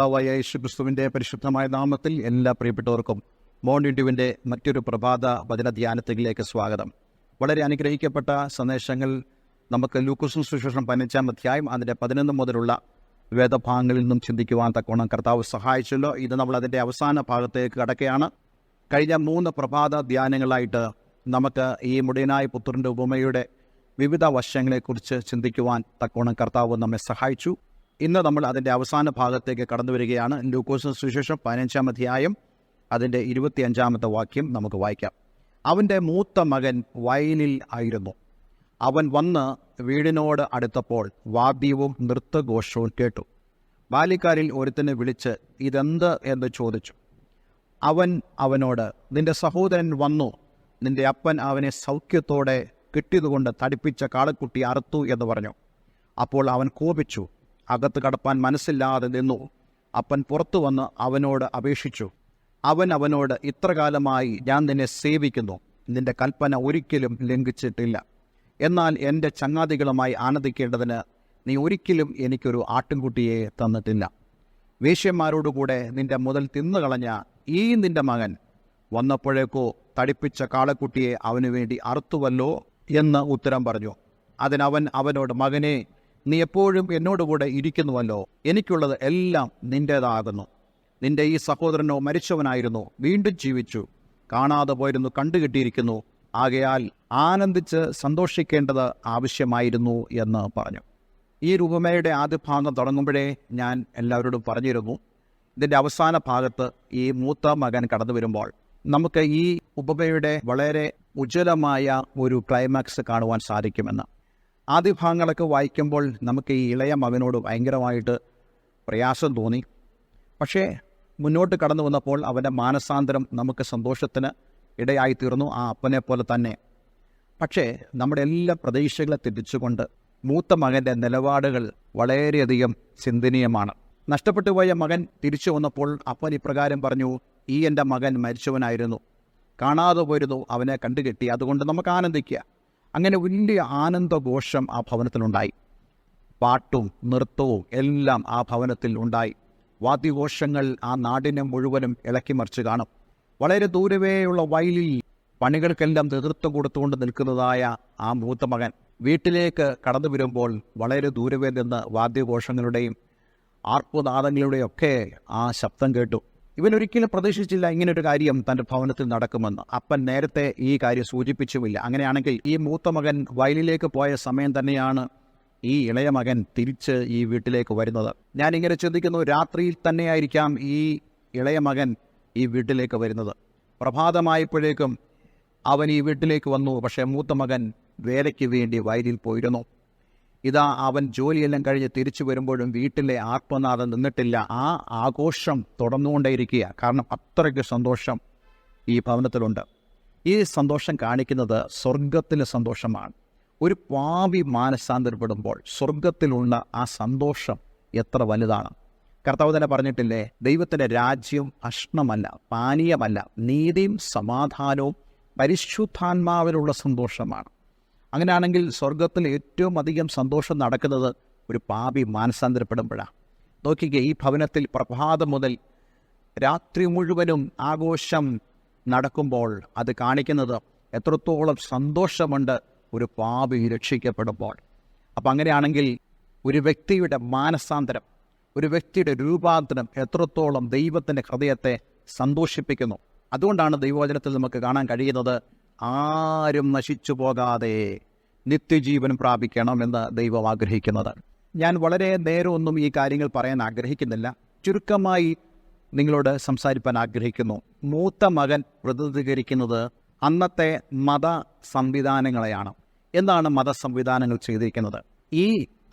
കർത്താവായ യേശുക്രിസ്തുവിൻ്റെ പരിശുദ്ധമായ നാമത്തിൽ എല്ലാ പ്രിയപ്പെട്ടവർക്കും മോർണിംഗ് ഡ്യൂവിൻ്റെ മറ്റൊരു പ്രഭാത വചന ധ്യാനത്തിലേക്ക് സ്വാഗതം. വളരെ അനുഗ്രഹിക്കപ്പെട്ട സന്ദേശങ്ങൾ നമുക്ക് ലൂക്കോസ് സുവിശേഷം 15-ാം അധ്യായം അതിൻ്റെ 11 മുതലുള്ള വേദഭാഗങ്ങളിൽ നിന്നും ചിന്തിക്കുവാൻ തക്കോണം കർത്താവ് സഹായിച്ചല്ലോ. ഇത് നമ്മൾ അതിൻ്റെ അവസാന ഭാഗത്തേക്ക് കടക്കുകയാണ്. കഴിഞ്ഞ 3 പ്രഭാത ധ്യാനങ്ങളായിട്ട് നമുക്ക് ഈ മുടിയനായ പുത്രൻ്റെ ഉപമയുടെ വിവിധ വശങ്ങളെക്കുറിച്ച് ചിന്തിക്കുവാൻ തക്കോണം കർത്താവ് നമ്മെ സഹായിച്ചു. ഇന്ന് നമ്മൾ അതിൻ്റെ അവസാന ഭാഗത്തേക്ക് കടന്നു വരികയാണ്. ലൂക്കോസ് സുവിശേഷം 15-ാം അധ്യായം അതിൻ്റെ 25-ാമത്തെ വാക്യം നമുക്ക് വായിക്കാം. അവൻ്റെ മൂത്ത മകൻ വയലിൽ ആയിരുന്നു. അവൻ വന്ന് വീടിനോട് അടുത്തപ്പോൾ വാദ്യവും നൃത്തഘോഷവും കേട്ടു. ബാല്യക്കാരിൽ ഒരുത്തനെ വിളിച്ച് ഇതെന്ത് എന്ന് ചോദിച്ചു. അവൻ അവനോട്, നിന്റെ സഹോദരൻ വന്നു, നിന്റെ അപ്പൻ അവനെ സൗഖ്യത്തോടെ കിട്ടിയതുകൊണ്ട് തടിപ്പിച്ച കാളക്കുട്ടി അറുത്തു എന്ന് പറഞ്ഞു. അപ്പോൾ അവൻ കോപിച്ചു, അകത്ത് കടപ്പാൻ മനസ്സില്ലാതെ നിന്നു. അപ്പൻ പുറത്തു വന്ന് അവനോട് അപേക്ഷിച്ചു. അവൻ അവനോട്, ഇത്ര കാലമായി ഞാൻ നിന്നെ സേവിക്കുന്നു, നിന്റെ കൽപ്പന ഒരിക്കലും ലംഘിച്ചിട്ടില്ല. എന്നാൽ എൻ്റെ ചങ്ങാതികളുമായി ആനന്ദിക്കേണ്ടതിന് നീ ഒരിക്കലും എനിക്കൊരു ആട്ടിൻകുട്ടിയെ തന്നിട്ടില്ല. വേശ്യന്മാരോടുകൂടെ നിന്റെ മുതൽ തിന്നുകളഞ്ഞ ഈ നിന്റെ മകൻ വന്നപ്പോഴേക്കോ തടിപ്പിച്ച കാളക്കുട്ടിയെ അവനു വേണ്ടി അറുത്തുവല്ലോ എന്ന് ഉത്തരം പറഞ്ഞു. അതിനവൻ അവനോട്, മകനെ, നീ എപ്പോഴും എന്നോടുകൂടെ ഇരിക്കുന്നുവല്ലോ, എനിക്കുള്ളത് എല്ലാം നിൻ്റേതാകുന്നു. നിന്റെ ഈ സഹോദരനോ മരിച്ചവനായിരുന്നു, വീണ്ടും ജീവിച്ചു, കാണാതെ പോയിരുന്നു, കണ്ടുകിട്ടിയിരിക്കുന്നു. ആകയാൽ ആനന്ദിച്ച് സന്തോഷിക്കേണ്ടത് ആവശ്യമായിരുന്നു എന്ന് പറഞ്ഞു. ഈ ഉപമയുടെ ആദ്യ ഭാഗം തുടങ്ങുമ്പോഴേ ഞാൻ എല്ലാവരോടും പറഞ്ഞിരുന്നു, ഇതിൻ്റെ അവസാന ഭാഗത്ത് ഈ മൂത്ത മകൻ കടന്നു വരുമ്പോൾ നമുക്ക് ഈ ഉപമയുടെ വളരെ ഉജ്ജ്വലമായ ഒരു ക്ലൈമാക്സ് കാണുവാൻ സാധിക്കുമെന്ന്. ആദ്യ ഭാഗങ്ങളൊക്കെ വായിക്കുമ്പോൾ നമുക്ക് ഈ ഇളയ മകനോട് ഭയങ്കരമായിട്ട് പ്രയാസം തോന്നി. പക്ഷേ മുന്നോട്ട് കടന്നു വന്നപ്പോൾ അവൻ്റെ മാനസാന്തരം നമുക്ക് സന്തോഷത്തിന് ഇടയായിത്തീർന്നു, ആ അപ്പനെ പോലെ തന്നെ. പക്ഷേ നമ്മുടെ എല്ലാ പ്രതീക്ഷകളെ തെറ്റിച്ചുകൊണ്ട് മൂത്ത മകൻ്റെ നിലപാടുകൾ വളരെയധികം ചിന്തനീയമാണ്. നഷ്ടപ്പെട്ടു പോയ മകൻ തിരിച്ചു വന്നപ്പോൾ അപ്പൻ ഇപ്രകാരം പറഞ്ഞു, ഈ എൻ്റെ മകൻ മരിച്ചവനായിരുന്നു, കാണാതെ പോയിരുന്നു, അവനെ കണ്ടുകെട്ടി, അതുകൊണ്ട് നമുക്ക് ആനന്ദിക്കുക. അങ്ങനെ വലിയ ആനന്ദഘോഷം ആ ഭവനത്തിലുണ്ടായി. പാട്ടും നൃത്തവും എല്ലാം ആ ഭവനത്തിൽ ഉണ്ടായി. വാദ്യഘോഷങ്ങൾ ആ നാടിനെ മുഴുവനും ഇളക്കിമറിച്ച് കാണും. വളരെ ദൂരവേയുള്ള വയലിൽ പണികൾക്കെല്ലാം നേതൃത്വം കൊടുത്തുകൊണ്ട് നിൽക്കുന്നതായ ആ മൂത്ത മകൻ വീട്ടിലേക്ക് കടന്നു വരുമ്പോൾ വളരെ ദൂരവേ നിന്ന് വാദ്യഘോഷങ്ങളുടെയും ആർപ്പുനാദങ്ങളുടെയും ഒക്കെ ആ ശബ്ദം കേട്ടു. ഇവനൊരിക്കലും പ്രതീക്ഷിച്ചില്ല ഇങ്ങനൊരു കാര്യം തൻ്റെ ഭവനത്തിൽ നടക്കുമെന്ന്. അപ്പൻ നേരത്തെ ഈ കാര്യം സൂചിപ്പിച്ചുമില്ല. അങ്ങനെയാണെങ്കിൽ ഈ മൂത്ത മകൻ വയലിലേക്ക് പോയ സമയം തന്നെയാണ് ഈ ഇളയ മകൻ തിരിച്ച് ഈ വീട്ടിലേക്ക് വരുന്നത്. ഞാനിങ്ങനെ ചിന്തിക്കുന്നു, രാത്രിയിൽ തന്നെയായിരിക്കാം ഈ ഇളയ മകൻ ഈ വീട്ടിലേക്ക് വരുന്നത്. പ്രഭാതമായപ്പോഴേക്കും അവൻ ഈ വീട്ടിലേക്ക് വന്നു. പക്ഷേ മൂത്ത മകൻ വേലയ്ക്ക് വേണ്ടി വയലിൽ പോയിരുന്നു. ഇതാ അവൻ ജോലിയെല്ലാം കഴിഞ്ഞ് തിരിച്ചു വരുമ്പോഴും വീട്ടിലെ ആർപ്പനാദം നിന്നിട്ടില്ല. ആ ആഘോഷം തുടർന്നുകൊണ്ടേയിരിക്കുക. കാരണം അത്രയ്ക്ക് സന്തോഷം ഈ ഭവനത്തിലുണ്ട്. ഈ സന്തോഷം കാണിക്കുന്നത് സ്വർഗത്തിലെ സന്തോഷമാണ്. ഒരു പാപി മാനസാന്തരപ്പെടുമ്പോൾ സ്വർഗത്തിലുള്ള ആ സന്തോഷം എത്ര വലുതാണ്. കർത്താവ് തന്നെ പറഞ്ഞിട്ടില്ലേ, ദൈവത്തിൻ്റെ രാജ്യം ഭക്ഷണമല്ല, പാനീയമല്ല, നീതിയും സമാധാനവും പരിശുദ്ധാത്മാവിലുള്ള സന്തോഷമാണ്. അങ്ങനെയാണെങ്കിൽ സ്വർഗത്തിൽ ഏറ്റവും അധികം സന്തോഷം നടക്കുന്നത് ഒരു പാപി മാനസാന്തരപ്പെടുമ്പോഴാണ്. നോക്കിക്കേ, ഈ ഭവനത്തിൽ പ്രഭാതം മുതൽ രാത്രി മുഴുവനും ആഘോഷം നടക്കുമ്പോൾ അത് കാണിക്കുന്നത് എത്രത്തോളം സന്തോഷമുണ്ട് ഒരു പാപി രക്ഷിക്കപ്പെടുമ്പോൾ. അപ്പം അങ്ങനെയാണെങ്കിൽ ഒരു വ്യക്തിയുടെ മാനസാന്തരം, ഒരു വ്യക്തിയുടെ രൂപാന്തരം എത്രത്തോളം ദൈവത്തിൻ്റെ ഹൃദയത്തെ സന്തോഷിപ്പിക്കുന്നു. അതുകൊണ്ടാണ് ദൈവവചനത്തിൽ നമുക്ക് കാണാൻ കഴിയുന്നത്, ആരും നശിച്ചു പോകാതെ നിത്യജീവൻ പ്രാപിക്കണമെന്ന് ദൈവം ആഗ്രഹിക്കുന്നത്. ഞാൻ വളരെ നേരമൊന്നും ഈ കാര്യങ്ങൾ പറയാൻ ആഗ്രഹിക്കുന്നില്ല. ചുരുക്കമായി നിങ്ങളോട് സംസാരിപ്പാൻ ആഗ്രഹിക്കുന്നു. മൂത്ത മകൻ പ്രതിനിധീകരിക്കുന്നത് അന്നത്തെ മത സംവിധാനങ്ങളെയാണ്. എന്താണ് മത സംവിധാനങ്ങൾ ചെയ്തിരിക്കുന്നത്? ഈ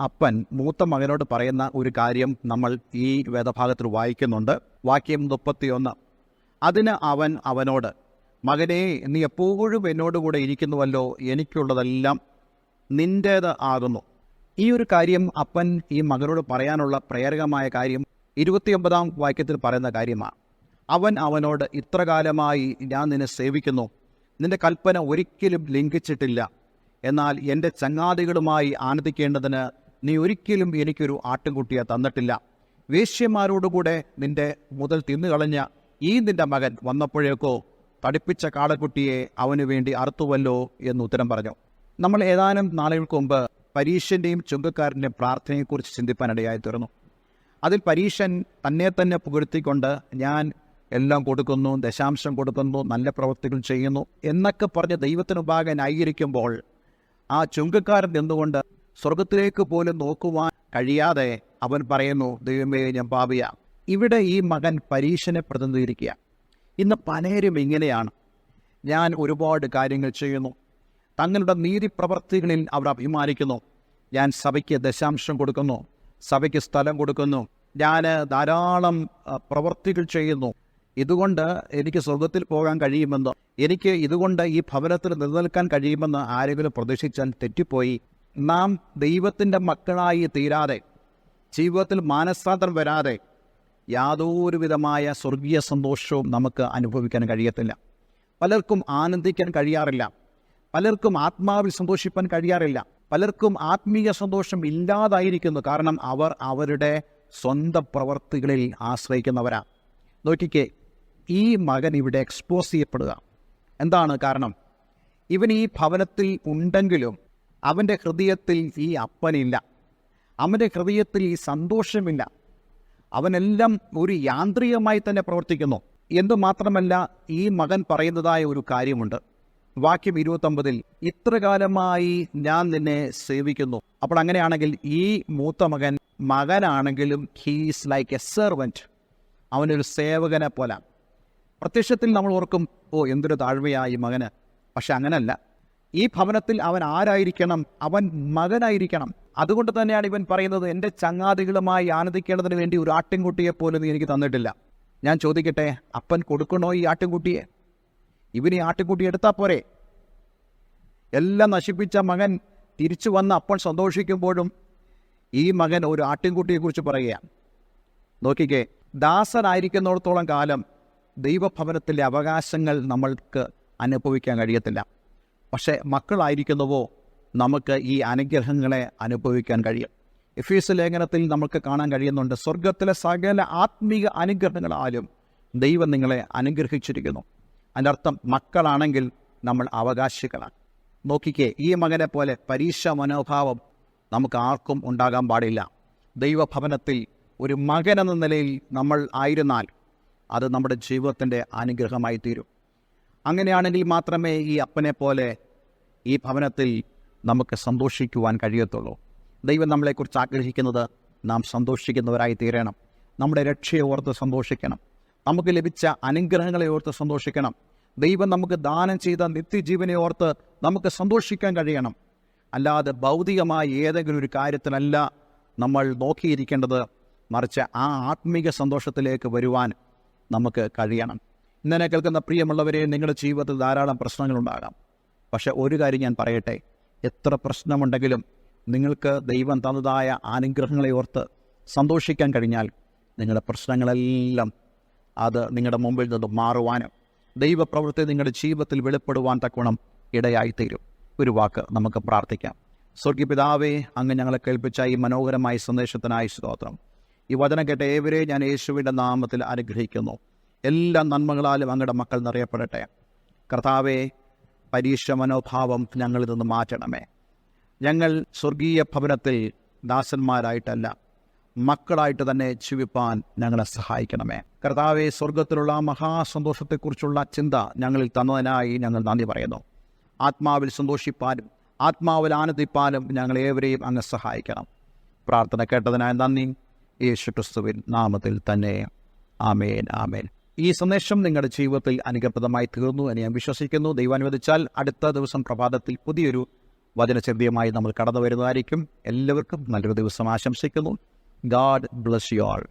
അപ്പൻ മൂത്ത മകനോട് പറയുന്ന ഒരു കാര്യം നമ്മൾ ഈ വേദഭാഗത്തിൽ വായിക്കുന്നുണ്ട്. വാക്യം 31. അതിന് അവൻ അവനോട്, മകനെ, നീ എപ്പോഴും എന്നോടുകൂടെ ഇരിക്കുന്നുവല്ലോ, എനിക്കുള്ളതെല്ലാം നിൻ്റേത് ആകുന്നു. ഈ ഒരു കാര്യം അപ്പൻ ഈ മകനോട് പറയാനുള്ള പ്രേരകമായ കാര്യം 29-ാം വാക്യത്തിൽ പറയുന്ന കാര്യമാണ്. അവൻ അവനോട്, ഇത്ര കാലമായി ഞാൻ നിന്നെ സേവിക്കുന്നു, നിന്റെ കൽപ്പന ഒരിക്കലും ലംഘിച്ചിട്ടില്ല. എന്നാൽ എൻ്റെ ചങ്ങാതികളുമായി ആനന്ദിക്കേണ്ടതിന് നീ ഒരിക്കലും എനിക്കൊരു ആട്ടിൻകുട്ടിയെ തന്നിട്ടില്ല. വേശ്യമാരോടുകൂടെ നിന്റെ മുതൽ തിന്നുകളഞ്ഞ ഈ നിന്റെ മകൻ വന്നപ്പോഴേക്കോ തടിപ്പിച്ച കാളക്കുട്ടിയെ അവന് വേണ്ടി അറുത്തുവല്ലോ എന്ന് ഉത്തരം പറഞ്ഞു. നമ്മൾ ഏതാനും നാളുകൾക്ക് മുമ്പ് പരീശൻ്റെയും ചുങ്കക്കാരൻ്റെയും പ്രാർത്ഥനയെക്കുറിച്ച് ചിന്തിപ്പാനിടയായി തീർന്നു. അതിൽ പരീശൻ തന്നെ തന്നെ പുകഴ്ത്തിക്കൊണ്ട് ഞാൻ എല്ലാം കൊടുക്കുന്നു, ദശാംശം കൊടുക്കുന്നു, നല്ല പ്രവൃത്തികൾ ചെയ്യുന്നു എന്നൊക്കെ പറഞ്ഞ് ദൈവത്തിന് മുമ്പാകെ ന്യായീകരിക്കുമ്പോൾ ആ ചുങ്കക്കാരൻ നിന്നുകൊണ്ട് സ്വർഗത്തിലേക്ക് പോലും നോക്കുവാൻ കഴിയാതെ അവൻ പറയുന്നു, ദൈവമേ ഞാൻ പാപിയാ. ഇവിടെ ഈ മകൻ പരീശനെ പ്രതിനിധീകരിക്കുക. ഇന്ന് പലരും ഇങ്ങനെയാണ്. ഞാൻ ഒരുപാട് കാര്യങ്ങൾ ചെയ്യുന്നു, തങ്ങളുടെ നീതി പ്രവർത്തികളിൽ അവർ അഭിമാനിക്കുന്നു. ഞാൻ സഭയ്ക്ക് ദശാംശം കൊടുക്കുന്നു, സഭയ്ക്ക് സ്ഥലം കൊടുക്കുന്നു, ഞാൻ ധാരാളം പ്രവർത്തികൾ ചെയ്യുന്നു, ഇതുകൊണ്ട് എനിക്ക് സ്വർഗത്തിൽ പോകാൻ കഴിയുമെന്ന്, എനിക്ക് ഇതുകൊണ്ട് ഈ ഭവനത്തിൽ നിലനിൽക്കാൻ കഴിയുമെന്ന് ആരെങ്കിലും പ്രതീക്ഷിച്ചാൽ തെറ്റിപ്പോയി. നാം ദൈവത്തിൻ്റെ മക്കളായി തീരാതെ, ജീവിതത്തിൽ മാനസാന്തരം വരാതെ യാതൊരു വിധമായ സ്വർഗീയ സന്തോഷവും നമുക്ക് അനുഭവിക്കാൻ കഴിയത്തില്ല. പലർക്കും ആനന്ദിക്കാൻ കഴിയാറില്ല, പലർക്കും ആത്മാവിൽ സന്തോഷിപ്പാൻ കഴിയാറില്ല, പലർക്കും ആത്മീയ സന്തോഷം ഇല്ലാതായിരിക്കുന്നു. കാരണം അവർ അവരുടെ സ്വന്തം പ്രവർത്തികളിൽ ആശ്രയിക്കുന്നവരാണ്. നോക്കിക്കേ, ഈ മകൻ ഇവിടെ എക്സ്പോസ് ചെയ്യപ്പെടുക. എന്താണ് കാരണം? ഇവൻ ഈ ഭവനത്തിൽ ഉണ്ടെങ്കിലും അവൻ്റെ ഹൃദയത്തിൽ ഈ അപ്പനില്ല, അവൻ്റെ ഹൃദയത്തിൽ ഈ സന്തോഷമില്ല. അവനെല്ലാം ഒരു യാന്ത്രികമായി തന്നെ പ്രവർത്തിക്കുന്നു. എന്തുമാത്രമല്ല, ഈ മകൻ പറയുന്നതായ ഒരു കാര്യമുണ്ട്. വാക്യം 29, ഇത്ര കാലമായി ഞാൻ നിന്നെ സേവിക്കുന്നു. അപ്പോൾ അങ്ങനെയാണെങ്കിൽ ഈ മൂത്ത മകനാണെങ്കിലും ഹീസ് ലൈക്ക് എ സെർവൻറ്റ്, അവനൊരു സേവകനെ പോലെ. പ്രത്യക്ഷത്തിൽ നമ്മൾ ഓർക്കും, ഓ എന്തൊരു താഴ്മയായി മകന്. പക്ഷെ അങ്ങനല്ല. ഈ ഭവനത്തിൽ അവൻ ആരായിരിക്കണം? അവൻ മകനായിരിക്കണം. അതുകൊണ്ട് തന്നെയാണ് ഇവൻ പറയുന്നത്, എൻ്റെ ചങ്ങാതികളുമായി ആനന്ദിക്കേണ്ടതിന് വേണ്ടി ഒരു ആട്ടിൻകുട്ടിയെ പോലും നീ എനിക്ക് തന്നിട്ടില്ല. ഞാൻ ചോദിക്കട്ടെ, അപ്പൻ കൊടുക്കണോ ഈ ആട്ടിൻകുട്ടിയെ? ഇവന് ഈ ആട്ടിൻകുട്ടി എടുത്താൽ പോരെ? എല്ലാം നശിപ്പിച്ച മകൻ തിരിച്ചു വന്ന് അപ്പൻ സന്തോഷിക്കുമ്പോഴും ഈ മകൻ ഒരു ആട്ടിൻകുട്ടിയെക്കുറിച്ച് പറയുകയാണ്. നോക്കിക്കേ, ദാസനായിരിക്കുന്നിടത്തോളം കാലം ദൈവഭവനത്തിലെ അവകാശങ്ങൾ നമ്മൾക്ക് അനുഭവിക്കാൻ കഴിയത്തില്ല. പക്ഷേ മക്കളായിരിക്കുന്നുവോ നമുക്ക് ഈ അനുഗ്രഹങ്ങളെ അനുഭവിക്കാൻ കഴിയും. എഫേസ്യ ലേഖനത്തിൽ നമുക്ക് കാണാൻ കഴിയുന്നുണ്ട്, സ്വർഗത്തിലെ സകല ആത്മീക അനുഗ്രഹങ്ങളാലും ദൈവം നിങ്ങളെ അനുഗ്രഹിച്ചിരിക്കുന്നു. അതിൻ്റെ അർത്ഥം മക്കളാണെങ്കിൽ നമ്മൾ അവകാശികളാണ്. നോക്കിക്കേ, ഈ മകനെ പോലെ പരീക്ഷ മനോഭാവം നമുക്ക് ആർക്കും ഉണ്ടാകാൻ പാടില്ല. ദൈവഭവനത്തിൽ ഒരു മകൻ എന്ന നിലയിൽ നമ്മൾ ആയിരുന്നാൽ അത് നമ്മുടെ ജീവിതത്തിൻ്റെ അനുഗ്രഹമായി തീരും. അങ്ങനെയാണെങ്കിൽ മാത്രമേ ഈ അപ്പനെ പോലെ ഈ ഭവനത്തിൽ നമുക്ക് സന്തോഷിക്കുവാൻ കഴിയത്തുള്ളൂ. ദൈവം നമ്മളെക്കുറിച്ച് ആഗ്രഹിക്കുന്നത് നാം സന്തോഷിക്കുന്നവരായി തീരണം. നമ്മുടെ രക്ഷയെ ഓർത്ത് സന്തോഷിക്കണം, നമുക്ക് ലഭിച്ച അനുഗ്രഹങ്ങളെ ഓർത്ത് സന്തോഷിക്കണം, ദൈവം നമുക്ക് ദാനം ചെയ്ത നിത്യജീവനെ ഓർത്ത് നമുക്ക് സന്തോഷിക്കാൻ കഴിയണം. അല്ലാതെ ഭൗതികമായ ഏതെങ്കിലും ഒരു കാര്യത്തിലല്ല നമ്മൾ നോക്കിയിരിക്കേണ്ടത്, മറിച്ച് ആ ആത്മീക സന്തോഷത്തിലേക്ക് വരുവാൻ നമുക്ക് കഴിയണം. ഇന്നെ കേൾക്കുന്ന പ്രിയമുള്ളവരെ, നിങ്ങളുടെ ജീവിതത്തിൽ ധാരാളം പ്രശ്നങ്ങളുണ്ടാകാം. പക്ഷെ ഒരു കാര്യം ഞാൻ പറയട്ടെ, എത്ര പ്രശ്നമുണ്ടെങ്കിലും നിങ്ങൾക്ക് ദൈവം തന്നതായ അനുഗ്രഹങ്ങളെ ഓർത്ത് സന്തോഷിക്കാൻ കഴിഞ്ഞാൽ നിങ്ങളുടെ പ്രശ്നങ്ങളെല്ലാം അത് നിങ്ങളുടെ മുമ്പിൽ നിന്ന് മാറുവാനും ദൈവപ്രവൃത്തി നിങ്ങളുടെ ജീവിതത്തിൽ വെളിപ്പെടുവാൻ തക്കവണ്ണം ഇടയായിത്തീരും. ഒരു വാക്ക് നമുക്ക് പ്രാർത്ഥിക്കാം. സ്വർഗീയ പിതാവേ, അങ്ങ് ഞങ്ങളെ കേൾപ്പിച്ച ഈ മനോഹരമായ സന്ദേശത്തിനായി സ്തോത്രം. ഈ വചനം കേട്ട ഏവരെയും ഞാൻ യേശുവിൻ്റെ നാമത്തിൽ അനുഗ്രഹിക്കുന്നു. എല്ലാ നന്മകളാലും അങ്ങയുടെ മക്കൾ നിറയപ്പെടട്ടെ. കർത്താവേ, പരീക്ഷ മനോഭാവം ഞങ്ങളിൽ നിന്ന് മാറ്റണമേ. ഞങ്ങൾ സ്വർഗീയ ഭവനത്തിൽ ദാസന്മാരായിട്ടല്ല, മക്കളായിട്ട് തന്നെ ജീവിപ്പാൻ ഞങ്ങളെ സഹായിക്കണമേ. കർത്താവെ, സ്വർഗത്തിലുള്ള മഹാസന്തോഷത്തെക്കുറിച്ചുള്ള ചിന്ത ഞങ്ങളിൽ തന്നതിനായി ഞങ്ങൾ നന്ദി പറയുന്നു. ആത്മാവിൽ സന്തോഷിപ്പാനും ആത്മാവിൽ ആനന്ദിപ്പാനും ഞങ്ങളേവരെയും അങ്ങ് സഹായിക്കണം. പ്രാർത്ഥന കേട്ടതിനായി നന്ദി. യേശു ക്രിസ്തുവിൻ നാമത്തിൽ തന്നെ. ആമേൻ, ആമേൻ. ഈ സന്ദേശം നിങ്ങളുടെ ജീവിതത്തിൽ അനുഗ്രഹപ്രദമായി തീർന്നു എന്ന് ഞാൻ വിശ്വസിക്കുന്നു. ദൈവാനുവദിച്ചാൽ അടുത്ത ദിവസം പ്രഭാതത്തിൽ പുതിയൊരു വചനചിന്തയുമായി നമ്മൾ കടന്നു വരുന്നതായിരിക്കും. എല്ലാവർക്കും നല്ലൊരു ദിവസം ആശംസിക്കുന്നു. God bless you all.